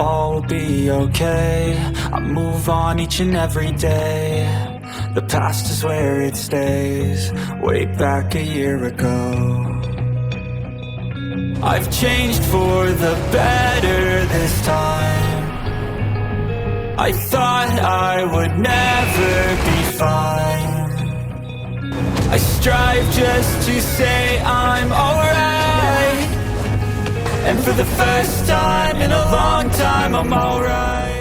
all will be okay. I move on each and every day. The past is where it stays, way back a year ago. I've changed for the better this time. I thought I would never be fine. I strive just to say I'm alright, and for the first time in a long time I'm alright.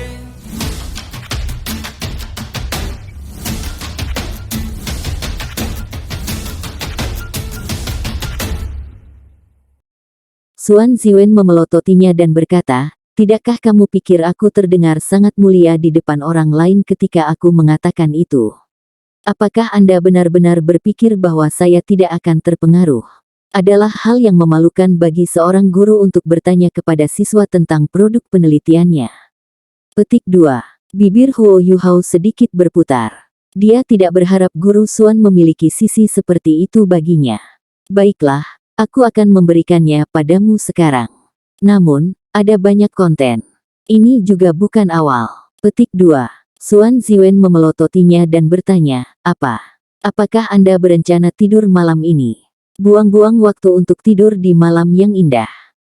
Xuan Ziwen memelototinya dan berkata, "Tidakkah kamu pikir aku terdengar sangat mulia di depan orang lain ketika aku mengatakan itu? Apakah Anda benar-benar berpikir bahwa saya tidak akan terpengaruh?" Adalah hal yang memalukan bagi seorang guru untuk bertanya kepada siswa tentang produk penelitiannya. Petik 2. Bibir Huo Yuhao sedikit berputar. Dia tidak berharap guru Xuan memiliki sisi seperti itu baginya. "Baiklah, aku akan memberikannya padamu sekarang. Namun, ada banyak konten. Ini juga bukan awal." Petik 2. Xuan Ziwen memelototinya dan bertanya, Apakah Anda berencana tidur malam ini? Buang-buang waktu untuk tidur di malam yang indah.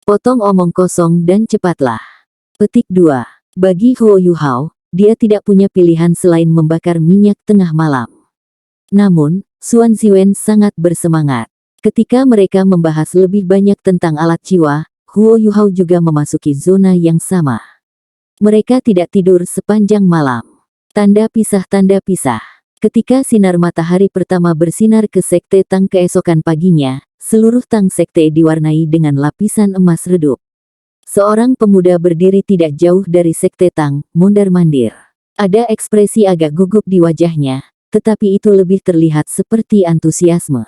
Potong omong kosong dan cepatlah." Petik 2. Bagi Huo Yuhao, dia tidak punya pilihan selain membakar minyak tengah malam. Namun, Xuan Ziwen sangat bersemangat. Ketika mereka membahas lebih banyak tentang alat jiwa, Huo Yuhao juga memasuki zona yang sama. Mereka tidak tidur sepanjang malam. Tanda pisah. Ketika sinar matahari pertama bersinar ke Sekte Tang keesokan paginya, seluruh Tang Sekte diwarnai dengan lapisan emas redup. Seorang pemuda berdiri tidak jauh dari Sekte Tang, mondar-mandir. Ada ekspresi agak gugup di wajahnya, tetapi itu lebih terlihat seperti antusiasme.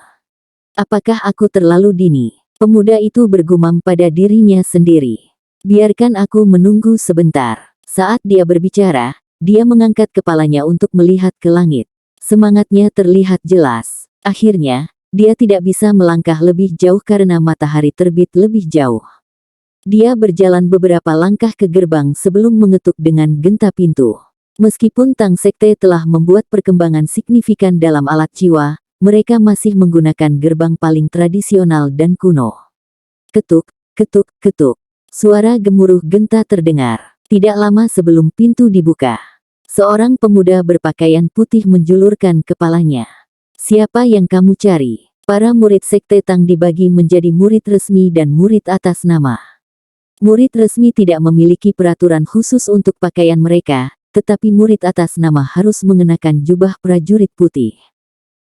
"Apakah aku terlalu dini?" Pemuda itu bergumam pada dirinya sendiri. "Biarkan aku menunggu sebentar." Saat dia berbicara, dia mengangkat kepalanya untuk melihat ke langit. Semangatnya terlihat jelas. Akhirnya, dia tidak bisa melangkah lebih jauh karena matahari terbit lebih jauh. Dia berjalan beberapa langkah ke gerbang sebelum mengetuk dengan genta pintu. Meskipun Tang Sekte telah membuat perkembangan signifikan dalam alat jiwa, mereka masih menggunakan gerbang paling tradisional dan kuno. Ketuk, ketuk, ketuk. Suara gemuruh genta terdengar. Tidak lama sebelum pintu dibuka, seorang pemuda berpakaian putih menjulurkan kepalanya. "Siapa yang kamu cari?" Para murid Sekte Tang dibagi menjadi murid resmi dan murid atas nama. Murid resmi tidak memiliki peraturan khusus untuk pakaian mereka, tetapi murid atas nama harus mengenakan jubah prajurit putih.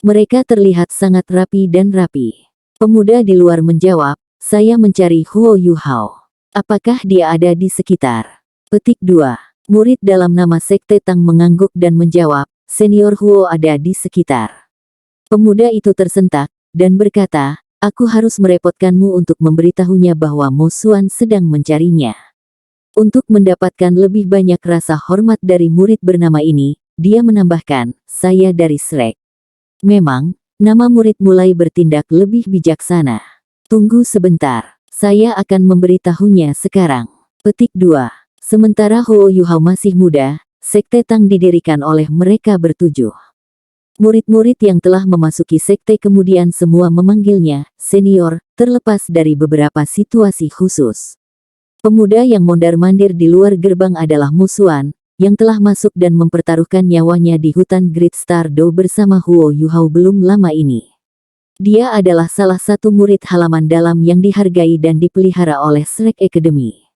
Mereka terlihat sangat rapi dan rapi. Pemuda di luar menjawab, "Saya mencari Huo Yuhao. Apakah dia ada di sekitar?" Petik 2. Murid dalam nama Sekte Tang mengangguk dan menjawab, "Senior Huo ada di sekitar." Pemuda itu tersentak, dan berkata, "Aku harus merepotkanmu untuk memberitahunya bahwa Mo Xuan sedang mencarinya." Untuk mendapatkan lebih banyak rasa hormat dari murid bernama ini, dia menambahkan, "Saya dari Shrek." Memang, nama murid mulai bertindak lebih bijaksana. "Tunggu sebentar, saya akan memberitahunya sekarang." Petik 2. Sementara Huo Yuhao masih muda, Sekte Tang didirikan oleh mereka bertujuh. Murid-murid yang telah memasuki sekte kemudian semua memanggilnya senior, terlepas dari beberapa situasi khusus. Pemuda yang mondar-mandir di luar gerbang adalah Mo Xuan, yang telah masuk dan mempertaruhkan nyawanya di hutan Great Star Do bersama Huo Yuhao belum lama ini. Dia adalah salah satu murid halaman dalam yang dihargai dan dipelihara oleh Shrek Academy.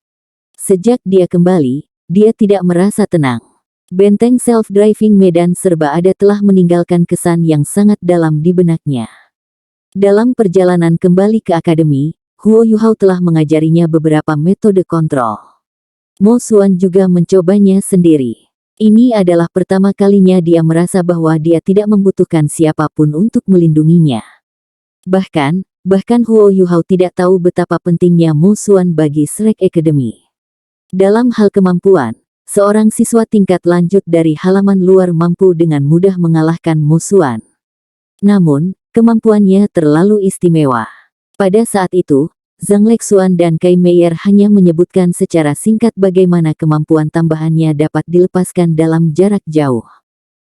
Sejak dia kembali, dia tidak merasa tenang. Benteng self-driving Medan Serba Ada telah meninggalkan kesan yang sangat dalam di benaknya. Dalam perjalanan kembali ke akademi, Huo Yuhao telah mengajarinya beberapa metode kontrol. Mo Xuan juga mencobanya sendiri. Ini adalah pertama kalinya dia merasa bahwa dia tidak membutuhkan siapapun untuk melindunginya. Bahkan Huo Yuhao tidak tahu betapa pentingnya Mo Xuan bagi Shrek Academy. Dalam hal kemampuan, seorang siswa tingkat lanjut dari halaman luar mampu dengan mudah mengalahkan Mo Xuan. Namun, kemampuannya terlalu istimewa. Pada saat itu, Zhang Lexuan dan Kai Meier hanya menyebutkan secara singkat bagaimana kemampuan tambahannya dapat dilepaskan dalam jarak jauh.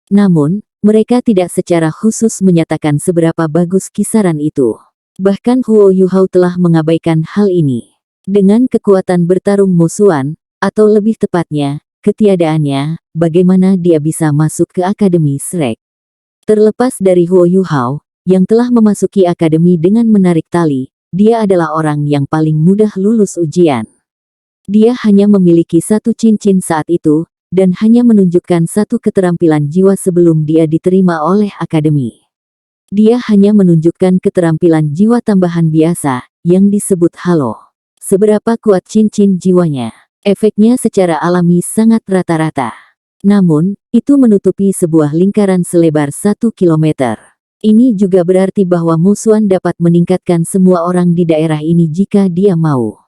Namun, mereka tidak secara khusus menyatakan seberapa bagus kisaran itu. Bahkan Huo Yuhao telah mengabaikan hal ini. Dengan kekuatan bertarung musuhan, atau lebih tepatnya, ketiadaannya, bagaimana dia bisa masuk ke Akademi Shrek? Terlepas dari Huo Yuhao, yang telah memasuki akademi dengan menarik tali, dia adalah orang yang paling mudah lulus ujian. Dia hanya memiliki satu cincin saat itu, dan hanya menunjukkan satu keterampilan jiwa sebelum dia diterima oleh akademi. Dia hanya menunjukkan keterampilan jiwa tambahan biasa, yang disebut halo. Seberapa kuat cincin jiwanya? Efeknya secara alami sangat rata-rata. Namun, itu menutupi sebuah lingkaran selebar 1 kilometer. Ini juga berarti bahwa musuhan dapat meningkatkan semua orang di daerah ini jika dia mau.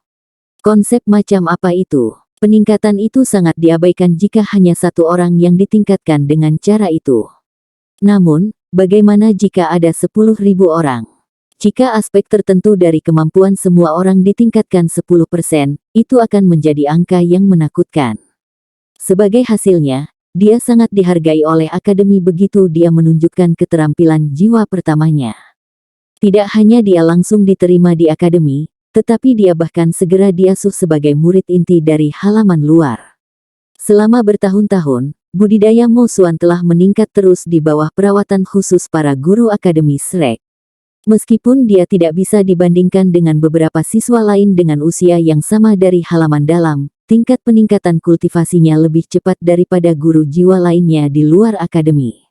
Konsep macam apa itu? Peningkatan itu sangat diabaikan jika hanya satu orang yang ditingkatkan dengan cara itu. Namun, bagaimana jika ada 10.000 orang? Jika aspek tertentu dari kemampuan semua orang ditingkatkan 10%, itu akan menjadi angka yang menakutkan. Sebagai hasilnya, dia sangat dihargai oleh akademi begitu dia menunjukkan keterampilan jiwa pertamanya. Tidak hanya dia langsung diterima di akademi, tetapi dia bahkan segera diasuh sebagai murid inti dari halaman luar. Selama bertahun-tahun, budidaya musuhan telah meningkat terus di bawah perawatan khusus para guru Akademi Shrek. Meskipun dia tidak bisa dibandingkan dengan beberapa siswa lain dengan usia yang sama dari halaman dalam, tingkat peningkatan kultivasinya lebih cepat daripada guru jiwa lainnya di luar akademi.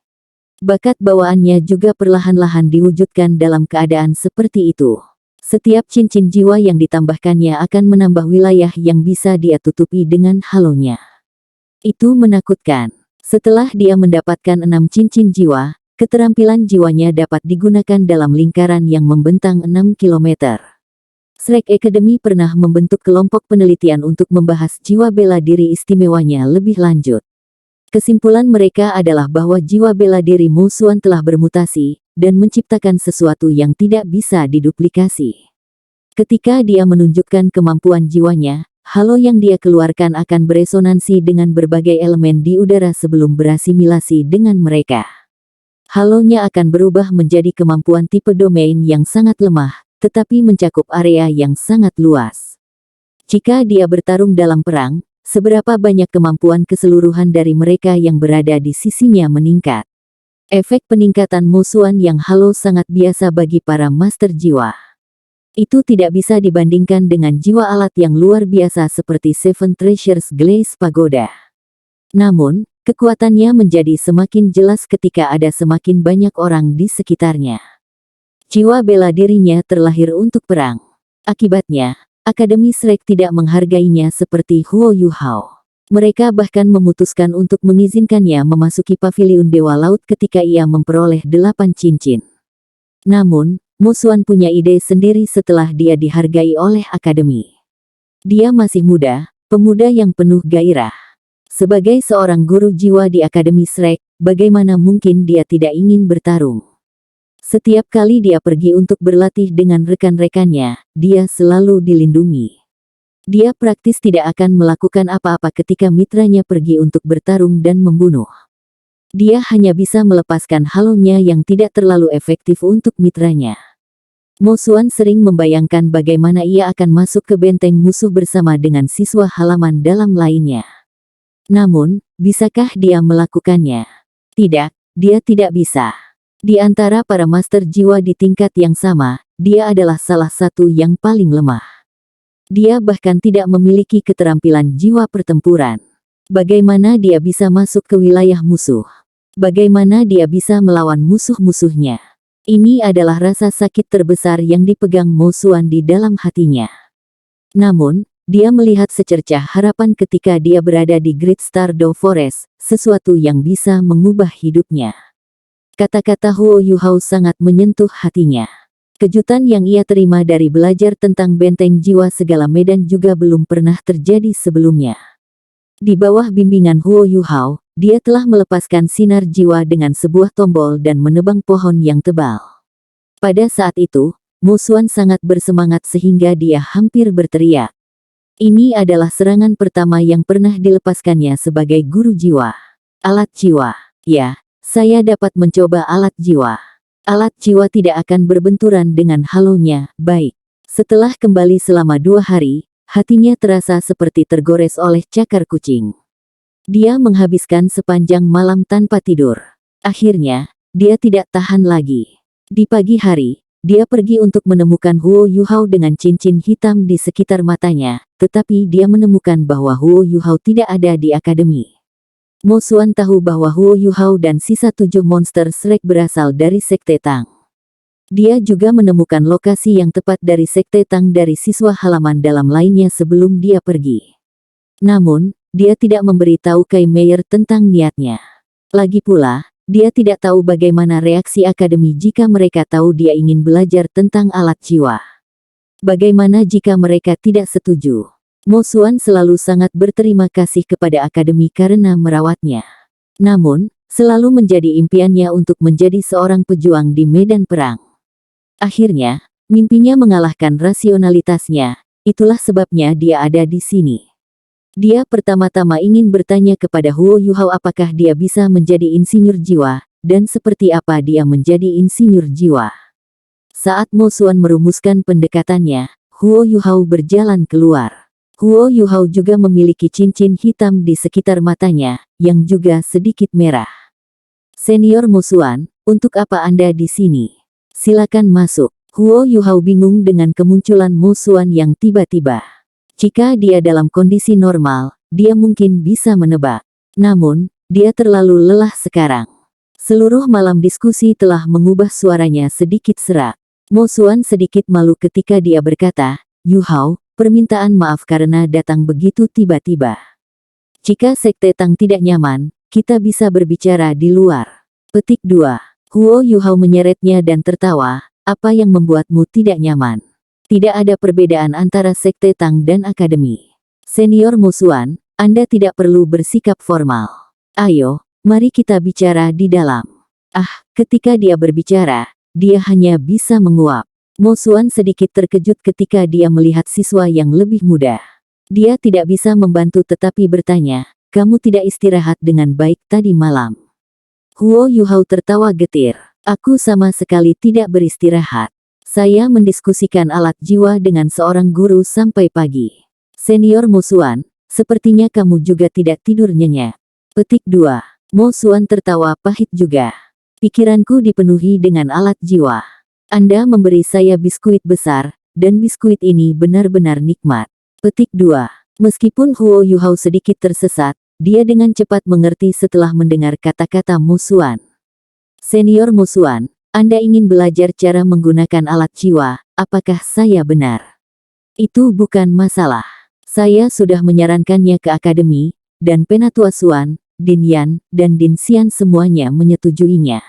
Bakat bawaannya juga perlahan-lahan diwujudkan dalam keadaan seperti itu. Setiap cincin jiwa yang ditambahkannya akan menambah wilayah yang bisa dia tutupi dengan halonya. Itu menakutkan. Setelah dia mendapatkan 6 cincin jiwa, keterampilan jiwanya dapat digunakan dalam lingkaran yang membentang 6 kilometer. Shrek Academy pernah membentuk kelompok penelitian untuk membahas jiwa bela diri istimewanya lebih lanjut. Kesimpulan mereka adalah bahwa jiwa bela diri musuhan telah bermutasi, dan menciptakan sesuatu yang tidak bisa diduplikasi. Ketika dia menunjukkan kemampuan jiwanya, halo yang dia keluarkan akan beresonansi dengan berbagai elemen di udara sebelum berasimilasi dengan mereka. Halonya akan berubah menjadi kemampuan tipe domain yang sangat lemah, tetapi mencakup area yang sangat luas. Jika dia bertarung dalam perang, seberapa banyak kemampuan keseluruhan dari mereka yang berada di sisinya meningkat. Efek peningkatan musuhan yang halo sangat biasa bagi para master jiwa. Itu tidak bisa dibandingkan dengan jiwa alat yang luar biasa seperti Seven Treasures Glaze Pagoda. Namun, kekuatannya menjadi semakin jelas ketika ada semakin banyak orang di sekitarnya. Jiwa bela dirinya terlahir untuk perang. Akibatnya, Akademi Shrek tidak menghargainya seperti Huo Yuhao. Mereka bahkan memutuskan untuk mengizinkannya memasuki paviliun Dewa Laut ketika ia memperoleh 8 cincin. Namun, musuhan punya ide sendiri setelah dia dihargai oleh Akademi. Dia masih muda, pemuda yang penuh gairah. Sebagai seorang guru jiwa di Akademi Shrek, bagaimana mungkin dia tidak ingin bertarung? Setiap kali dia pergi untuk berlatih dengan rekan-rekannya, dia selalu dilindungi. Dia praktis tidak akan melakukan apa-apa ketika mitranya pergi untuk bertarung dan membunuh. Dia hanya bisa melepaskan halonya yang tidak terlalu efektif untuk mitranya. Musuhan sering membayangkan bagaimana ia akan masuk ke benteng musuh bersama dengan siswa halaman dalam lainnya. Namun, bisakah dia melakukannya? Tidak, dia tidak bisa. Di antara para master jiwa di tingkat yang sama, dia adalah salah satu yang paling lemah. Dia bahkan tidak memiliki keterampilan jiwa pertempuran. Bagaimana dia bisa masuk ke wilayah musuh? Bagaimana dia bisa melawan musuh-musuhnya? Ini adalah rasa sakit terbesar yang dipegang musuhan di dalam hatinya. Namun, dia melihat secercah harapan ketika dia berada di Great Stardew Forest, sesuatu yang bisa mengubah hidupnya. Kata-kata Huo Yuhao sangat menyentuh hatinya. Kejutan yang ia terima dari belajar tentang benteng jiwa segala medan juga belum pernah terjadi sebelumnya. Di bawah bimbingan Huo Yuhao, dia telah melepaskan sinar jiwa dengan sebuah tombol dan menebang pohon yang tebal. Pada saat itu, Mo Xuan sangat bersemangat sehingga dia hampir berteriak. Ini adalah serangan pertama yang pernah dilepaskannya sebagai guru jiwa. Alat jiwa. Ya, saya dapat mencoba alat jiwa. Alat jiwa tidak akan berbenturan dengan halonya, baik. Setelah kembali selama 2 hari, hatinya terasa seperti tergores oleh cakar kucing. Dia menghabiskan sepanjang malam tanpa tidur. Akhirnya, dia tidak tahan lagi. Di pagi hari, dia pergi untuk menemukan Huo Yuhao dengan cincin hitam di sekitar matanya, tetapi dia menemukan bahwa Huo Yuhao tidak ada di akademi. Mo Xuan tahu bahwa Huo Yuhao dan sisa 7 monster Shrek berasal dari Sekte Tang. Dia juga menemukan lokasi yang tepat dari Sekte Tang dari siswa halaman dalam lainnya sebelum dia pergi. Namun, dia tidak memberitahu Kai Meier tentang niatnya. Lagi pula, dia tidak tahu bagaimana reaksi akademi jika mereka tahu dia ingin belajar tentang alat jiwa. Bagaimana jika mereka tidak setuju? Mo Xuan selalu sangat berterima kasih kepada akademi karena merawatnya. Namun, selalu menjadi impiannya untuk menjadi seorang pejuang di medan perang. Akhirnya, mimpinya mengalahkan rasionalitasnya, itulah sebabnya dia ada di sini. Dia pertama-tama ingin bertanya kepada Huo Yuhao apakah dia bisa menjadi insinyur jiwa, dan seperti apa dia menjadi insinyur jiwa. Saat Mo Xuan merumuskan pendekatannya, Huo Yuhao berjalan keluar. Huo Yuhao juga memiliki cincin hitam di sekitar matanya, yang juga sedikit merah. Senior Mo Xuan, untuk apa Anda di sini? Silakan masuk. Huo Yuhao bingung dengan kemunculan Mo Xuan yang tiba-tiba. Jika dia dalam kondisi normal, dia mungkin bisa menebak. Namun, dia terlalu lelah sekarang. Seluruh malam diskusi telah mengubah suaranya sedikit serak. Mo Xuan sedikit malu ketika dia berkata, Yuhao, permintaan maaf karena datang begitu tiba-tiba. Jika Sekte Tang tidak nyaman, kita bisa berbicara di luar. Petik 2. Huo Yuhao menyeretnya dan tertawa, apa yang membuatmu tidak nyaman? Tidak ada perbedaan antara Sekte Tang dan akademi. Senior Mo Xuan, Anda tidak perlu bersikap formal. Ayo, mari kita bicara di dalam. Ketika dia berbicara, dia hanya bisa menguap. Mo Xuan sedikit terkejut ketika dia melihat siswa yang lebih muda. Dia tidak bisa membantu tetapi bertanya, kamu tidak istirahat dengan baik tadi malam. Huo Yuhao tertawa getir. Aku sama sekali tidak beristirahat. Saya mendiskusikan alat jiwa dengan seorang guru sampai pagi. Senior Mo Xuan, sepertinya kamu juga tidak tidur nyenyak. Petik 2. Mo Xuan tertawa pahit juga. Pikiranku dipenuhi dengan alat jiwa. Anda memberi saya biskuit besar, dan biskuit ini benar-benar nikmat. Petik 2. Meskipun Huo Yuhao sedikit tersesat, dia dengan cepat mengerti setelah mendengar kata-kata Mo Xuan. Senior Mo Xuan, Anda ingin belajar cara menggunakan alat jiwa, apakah saya benar? Itu bukan masalah. Saya sudah menyarankannya ke akademi, dan Penatua Xuan, Din Yan, dan Din Xian semuanya menyetujuinya.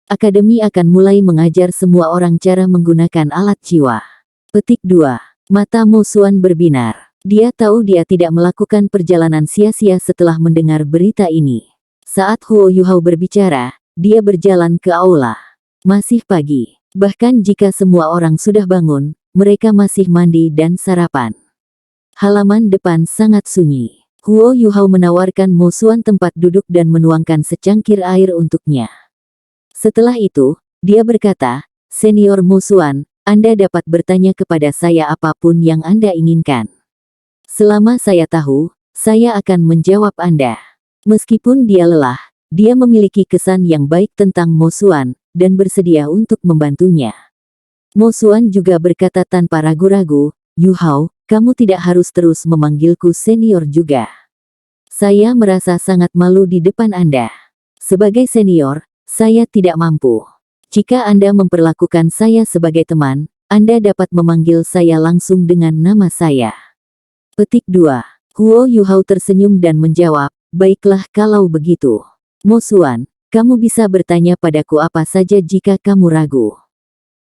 Akademi akan mulai mengajar semua orang cara menggunakan alat jiwa. Petik 2. Mata Mo Xuan berbinar. Dia tahu dia tidak melakukan perjalanan sia-sia setelah mendengar berita ini. Saat Huo Yuhao berbicara, dia berjalan ke aula. Masih pagi. Bahkan jika semua orang sudah bangun, mereka masih mandi dan sarapan. Halaman depan sangat sunyi. Huo Yuhao menawarkan Mo Xuan tempat duduk dan menuangkan secangkir air untuknya. Setelah itu, dia berkata, Senior Mo Xuan, Anda dapat bertanya kepada saya apapun yang Anda inginkan. Selama saya tahu, saya akan menjawab Anda. Meskipun dia lelah, dia memiliki kesan yang baik tentang Mo Xuan, dan bersedia untuk membantunya. Mo Xuan juga berkata tanpa ragu-ragu, Yuhao, kamu tidak harus terus memanggilku senior juga. Saya merasa sangat malu di depan Anda. Sebagai senior, saya tidak mampu. Jika Anda memperlakukan saya sebagai teman, Anda dapat memanggil saya langsung dengan nama saya. Petik 2. Huo Yuhao tersenyum dan menjawab, baiklah kalau begitu. Mo Xuan, kamu bisa bertanya padaku apa saja jika kamu ragu.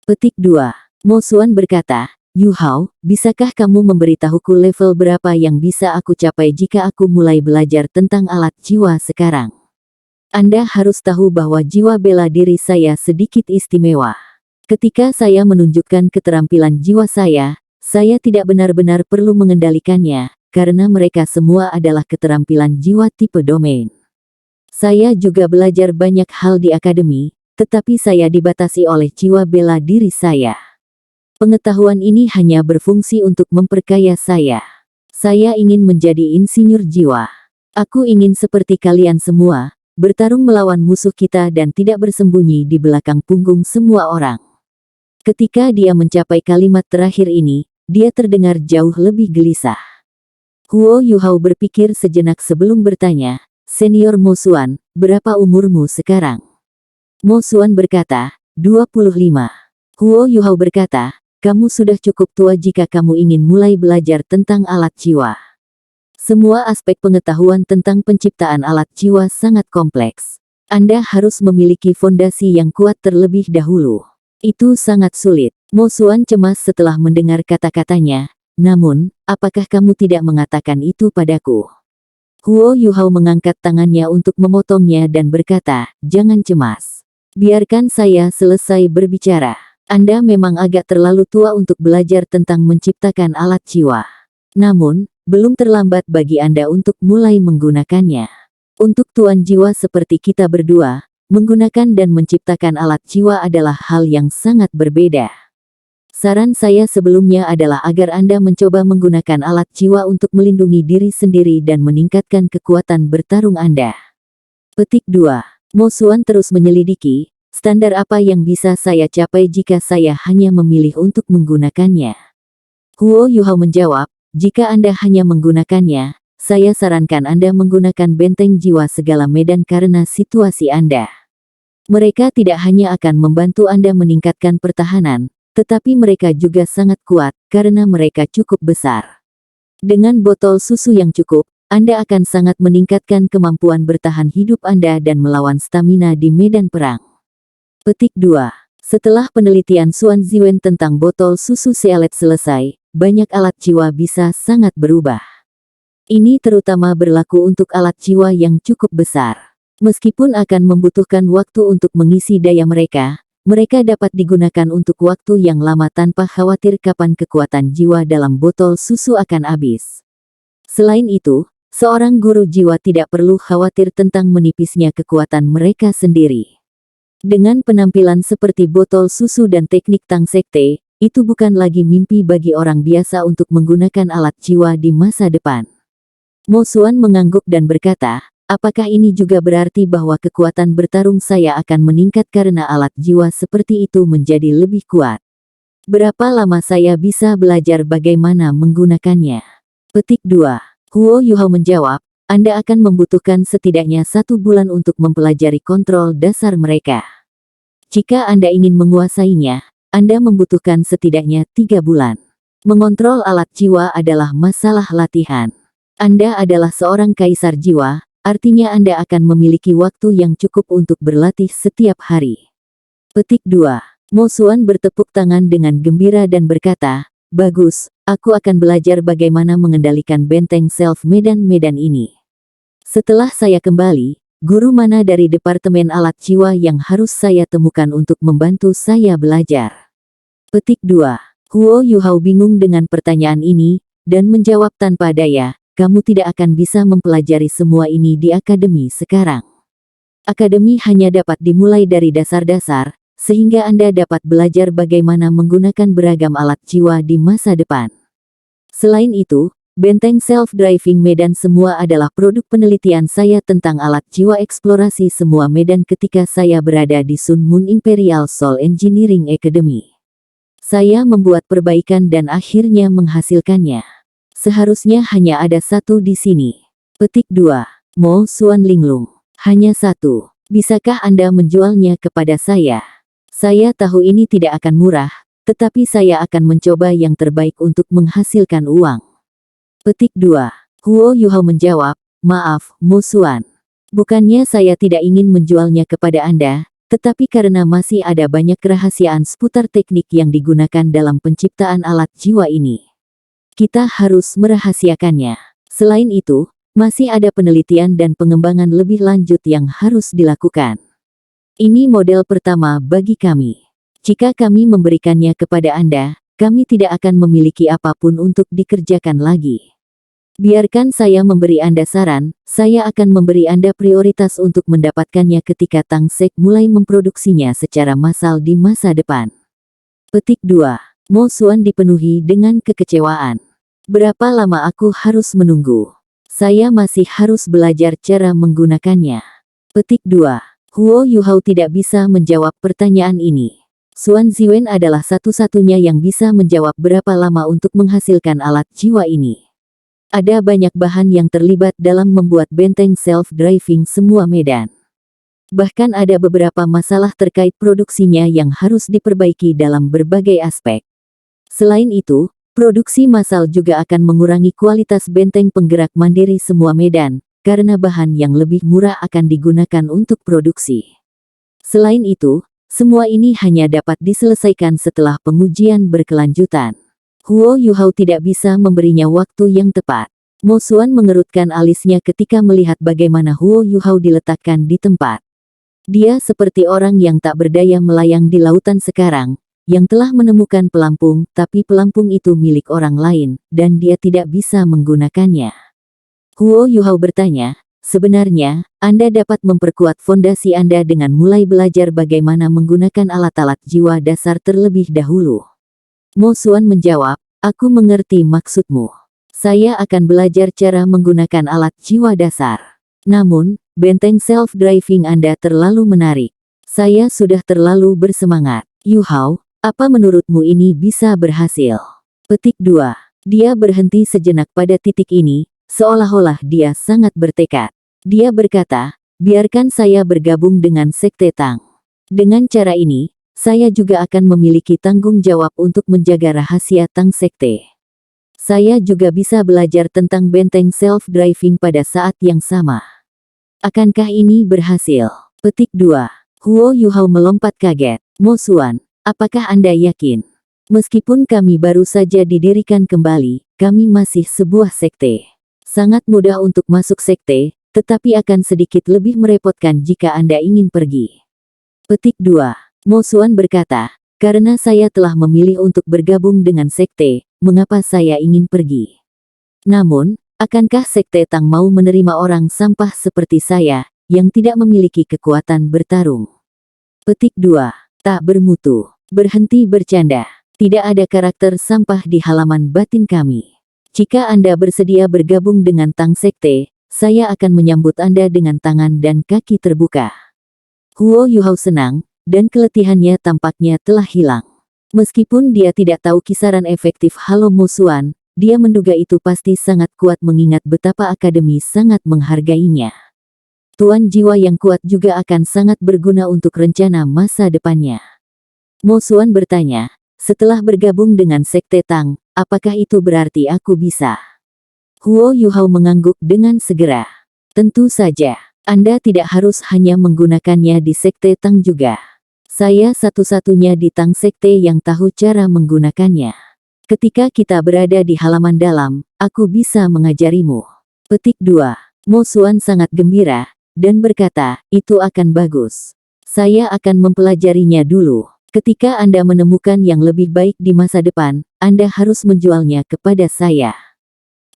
Petik 2. Mo Xuan berkata, Yuhao, bisakah kamu memberitahuku level berapa yang bisa aku capai jika aku mulai belajar tentang alat jiwa sekarang? Anda harus tahu bahwa jiwa bela diri saya sedikit istimewa. Ketika saya menunjukkan keterampilan jiwa saya tidak benar-benar perlu mengendalikannya, karena mereka semua adalah keterampilan jiwa tipe domain. Saya juga belajar banyak hal di akademi, tetapi saya dibatasi oleh jiwa bela diri saya. Pengetahuan ini hanya berfungsi untuk memperkaya saya. Saya ingin menjadi insinyur jiwa. Aku ingin seperti kalian semua, bertarung melawan musuh kita dan tidak bersembunyi di belakang punggung semua orang. Ketika dia mencapai kalimat terakhir ini, dia terdengar jauh lebih gelisah. Huo Yuhao berpikir sejenak sebelum bertanya, "Senior Mo Xuan, berapa umurmu sekarang?" Mo Xuan berkata, 25. Huo Yuhao berkata, "Kamu sudah cukup tua jika kamu ingin mulai belajar tentang alat jiwa. Semua aspek pengetahuan tentang penciptaan alat jiwa sangat kompleks. Anda harus memiliki fondasi yang kuat terlebih dahulu. Itu sangat sulit." Mo Xuan cemas setelah mendengar kata-katanya, "Namun, apakah kamu tidak mengatakan itu padaku?" Huo Yuhao mengangkat tangannya untuk memotongnya dan berkata, "Jangan cemas. Biarkan saya selesai berbicara. Anda memang agak terlalu tua untuk belajar tentang menciptakan alat jiwa. Namun, belum terlambat bagi Anda untuk mulai menggunakannya. Untuk tuan jiwa seperti kita berdua, menggunakan dan menciptakan alat jiwa adalah hal yang sangat berbeda. Saran saya sebelumnya adalah agar Anda mencoba menggunakan alat jiwa untuk melindungi diri sendiri dan meningkatkan kekuatan bertarung Anda." Petik 2. Mo Xuan terus menyelidiki, standar apa yang bisa saya capai jika saya hanya memilih untuk menggunakannya. Huo Yuhao menjawab, "Jika Anda hanya menggunakannya, saya sarankan Anda menggunakan benteng jiwa segala medan karena situasi Anda. Mereka tidak hanya akan membantu Anda meningkatkan pertahanan, tetapi mereka juga sangat kuat, karena mereka cukup besar. Dengan botol susu yang cukup, Anda akan sangat meningkatkan kemampuan bertahan hidup Anda dan melawan stamina di medan perang." Petik 2. Setelah penelitian Xuan Ziwen tentang botol susu Sealet selesai, banyak alat jiwa bisa sangat berubah. Ini terutama berlaku untuk alat jiwa yang cukup besar. Meskipun akan membutuhkan waktu untuk mengisi daya mereka dapat digunakan untuk waktu yang lama tanpa khawatir kapan kekuatan jiwa dalam botol susu akan habis. Selain itu, seorang guru jiwa tidak perlu khawatir tentang menipisnya kekuatan mereka sendiri. Dengan penampilan seperti botol susu dan teknik Tang Sekte, itu bukan lagi mimpi bagi orang biasa untuk menggunakan alat jiwa di masa depan. Mo Xuan mengangguk dan berkata, "Apakah ini juga berarti bahwa kekuatan bertarung saya akan meningkat karena alat jiwa seperti itu menjadi lebih kuat? Berapa lama saya bisa belajar bagaimana menggunakannya?" Petik 2. Huo Yuhao menjawab, "Anda akan membutuhkan setidaknya 1 bulan untuk mempelajari kontrol dasar mereka. Jika Anda ingin menguasainya, Anda membutuhkan setidaknya 3 bulan. Mengontrol alat jiwa adalah masalah latihan. Anda adalah seorang kaisar jiwa, artinya Anda akan memiliki waktu yang cukup untuk berlatih setiap hari." Petik 2. Mo Xuan bertepuk tangan dengan gembira dan berkata, "Bagus, aku akan belajar bagaimana mengendalikan benteng self-medan-medan ini. Setelah saya kembali, guru mana dari Departemen Alat Jiwa yang harus saya temukan untuk membantu saya belajar?" Petik 2. Huo Yuhao bingung dengan pertanyaan ini, dan menjawab tanpa daya, "Kamu tidak akan bisa mempelajari semua ini di akademi sekarang. Akademi hanya dapat dimulai dari dasar-dasar, sehingga Anda dapat belajar bagaimana menggunakan beragam alat jiwa di masa depan. Selain itu, benteng self-driving medan semua adalah produk penelitian saya tentang alat jiwa eksplorasi semua medan ketika saya berada di Sun Moon Imperial Soul Engineering Academy. Saya membuat perbaikan dan akhirnya menghasilkannya. Seharusnya hanya ada 1 di sini." Petik 2. Mo Xuan linglung. "Hanya 1. Bisakah Anda menjualnya kepada saya? Saya tahu ini tidak akan murah, tetapi saya akan mencoba yang terbaik untuk menghasilkan uang." Petik 2. Huo Yuhao menjawab, "Maaf, Mo Xuan. Bukannya saya tidak ingin menjualnya kepada Anda, tetapi karena masih ada banyak kerahasiaan seputar teknik yang digunakan dalam penciptaan alat jiwa ini. Kita harus merahasiakannya. Selain itu, masih ada penelitian dan pengembangan lebih lanjut yang harus dilakukan. Ini model pertama bagi kami. Jika kami memberikannya kepada Anda, kami tidak akan memiliki apapun untuk dikerjakan lagi. Biarkan saya memberi Anda saran, saya akan memberi Anda prioritas untuk mendapatkannya ketika Tangsek mulai memproduksinya secara massal di masa depan. Petik 2. Mo Xuan dipenuhi dengan kekecewaan. Berapa lama aku harus menunggu? Saya masih harus belajar cara menggunakannya. Petik 2. Huo Yuhao tidak bisa menjawab pertanyaan ini. Xuan Ziwen adalah satu-satunya yang bisa menjawab berapa lama untuk menghasilkan alat jiwa ini. Ada banyak bahan yang terlibat dalam membuat benteng self-driving semua medan. Bahkan ada beberapa masalah terkait produksinya yang harus diperbaiki dalam berbagai aspek. Selain itu, produksi massal juga akan mengurangi kualitas benteng penggerak mandiri semua medan, karena bahan yang lebih murah akan digunakan untuk produksi. Selain itu, semua ini hanya dapat diselesaikan setelah pengujian berkelanjutan. Huo Yuhao tidak bisa memberinya waktu yang tepat. Mo Xuan mengerutkan alisnya ketika melihat bagaimana Huo Yuhao diletakkan di tempat. Dia seperti orang yang tak berdaya melayang di lautan sekarang, yang telah menemukan pelampung, tapi pelampung itu milik orang lain, dan dia tidak bisa menggunakannya. Huo Yuhao bertanya, sebenarnya, Anda dapat memperkuat fondasi Anda dengan mulai belajar bagaimana menggunakan alat-alat jiwa dasar terlebih dahulu. Mo Xuan menjawab, aku mengerti maksudmu. Saya akan belajar cara menggunakan alat jiwa dasar. Namun, benteng self-driving Anda terlalu menarik. Saya sudah terlalu bersemangat. Yuhao, apa menurutmu ini bisa berhasil? Petik 2. Dia berhenti sejenak pada titik ini, seolah-olah dia sangat bertekad. Dia berkata, biarkan saya bergabung dengan Sekte Tang. Dengan cara ini, saya juga akan memiliki tanggung jawab untuk menjaga rahasia Tang Sekte. Saya juga bisa belajar tentang benteng self-driving pada saat yang sama. Akankah ini berhasil? Petik 2. Huo Yuhao melompat kaget. Mo Xuan, apakah Anda yakin? Meskipun kami baru saja didirikan kembali, kami masih sebuah sekte. Sangat mudah untuk masuk sekte, tetapi akan sedikit lebih merepotkan jika Anda ingin pergi. Petik 2. Mo Xuan berkata, karena saya telah memilih untuk bergabung dengan sekte, mengapa saya ingin pergi? Namun, akankah Sekte Tang mau menerima orang sampah seperti saya, yang tidak memiliki kekuatan bertarung? Petik 2. Tak bermutu. Berhenti bercanda. Tidak ada karakter sampah di halaman batin kami. Jika Anda bersedia bergabung dengan Tang Sekte, saya akan menyambut Anda dengan tangan dan kaki terbuka. Huo Yuhao senang, dan keletihannya tampaknya telah hilang. Meskipun dia tidak tahu kisaran efektif Halo Mo Xuan, dia menduga itu pasti sangat kuat mengingat betapa akademi sangat menghargainya. Tuan jiwa yang kuat juga akan sangat berguna untuk rencana masa depannya. Mo Xuan bertanya, setelah bergabung dengan Sekte Tang, apakah itu berarti aku bisa? Huo Yuhao mengangguk dengan segera. Tentu saja, Anda tidak harus hanya menggunakannya di Sekte Tang juga. Saya satu-satunya di Tang Sekte yang tahu cara menggunakannya. Ketika kita berada di halaman dalam, aku bisa mengajarimu. Petik 2. Mo Xuan sangat gembira, dan berkata, itu akan bagus. Saya akan mempelajarinya dulu. Ketika Anda menemukan yang lebih baik di masa depan, Anda harus menjualnya kepada saya.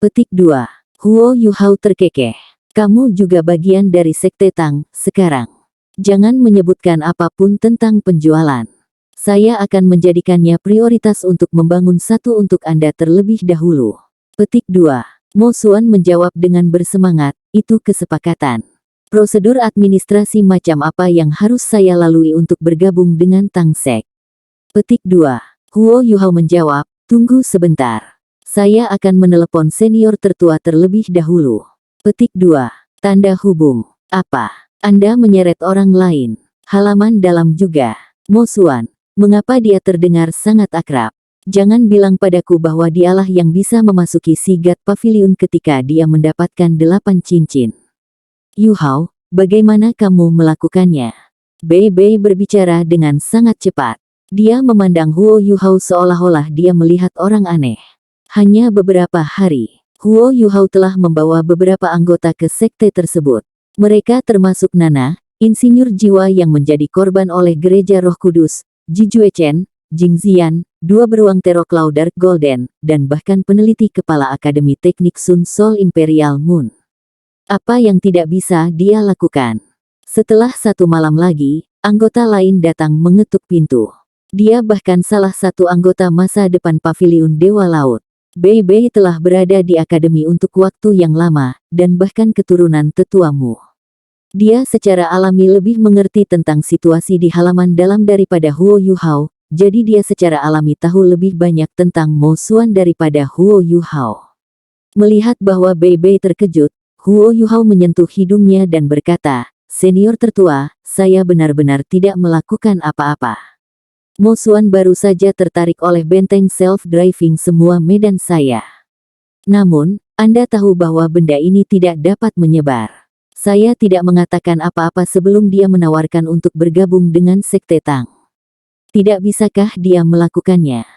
Petik 2. Huo Yuhao terkekeh. Kamu juga bagian dari Sekte Tang, sekarang. Jangan menyebutkan apapun tentang penjualan. Saya akan menjadikannya prioritas untuk membangun satu untuk Anda terlebih dahulu. Petik 2. Mo Xuan menjawab dengan bersemangat, itu kesepakatan. Prosedur administrasi macam apa yang harus saya lalui untuk bergabung dengan Tang Sek? Petik 2. Huo Yuhao menjawab, tunggu sebentar. Saya akan menelepon senior tertua terlebih dahulu. Petik 2. Tanda hubung. Apa? Anda menyeret orang lain. Halaman dalam juga. Mo Xuan. Mengapa dia terdengar sangat akrab? Jangan bilang padaku bahwa dialah yang bisa memasuki Sigat Pavilion ketika dia mendapatkan 8 cincin. Yuhao, bagaimana kamu melakukannya? BB berbicara dengan sangat cepat. Dia memandang Huo Yuhao seolah-olah dia melihat orang aneh. Hanya beberapa hari, Huo Yuhao telah membawa beberapa anggota ke sekte tersebut. Mereka termasuk Nana, insinyur jiwa yang menjadi korban oleh Gereja Roh Kudus, Ji Juechen, Jing Zian, dua beruang Teroklau Dark Golden, dan bahkan peneliti kepala Akademi Teknik Sun Sol Imperial Moon. Apa yang tidak bisa dia lakukan? Setelah satu malam lagi, anggota lain datang mengetuk pintu. Dia bahkan salah satu anggota masa depan Paviliun Dewa Laut. Bei Bei telah berada di akademi untuk waktu yang lama, dan bahkan keturunan tetuamu. Dia secara alami lebih mengerti tentang situasi di halaman dalam daripada Huo Yuhao, jadi dia secara alami tahu lebih banyak tentang Mo Xuan daripada Huo Yuhao. Melihat bahwa Bei Bei terkejut, Huo Yuhao menyentuh hidungnya dan berkata, "Senior tertua, saya benar-benar tidak melakukan apa-apa." Mo Xuan baru saja tertarik oleh benteng self-driving semua medan saya. Namun, Anda tahu bahwa benda ini tidak dapat menyebar. Saya tidak mengatakan apa-apa sebelum dia menawarkan untuk bergabung dengan Sekte Tang. Tidak bisakah dia melakukannya?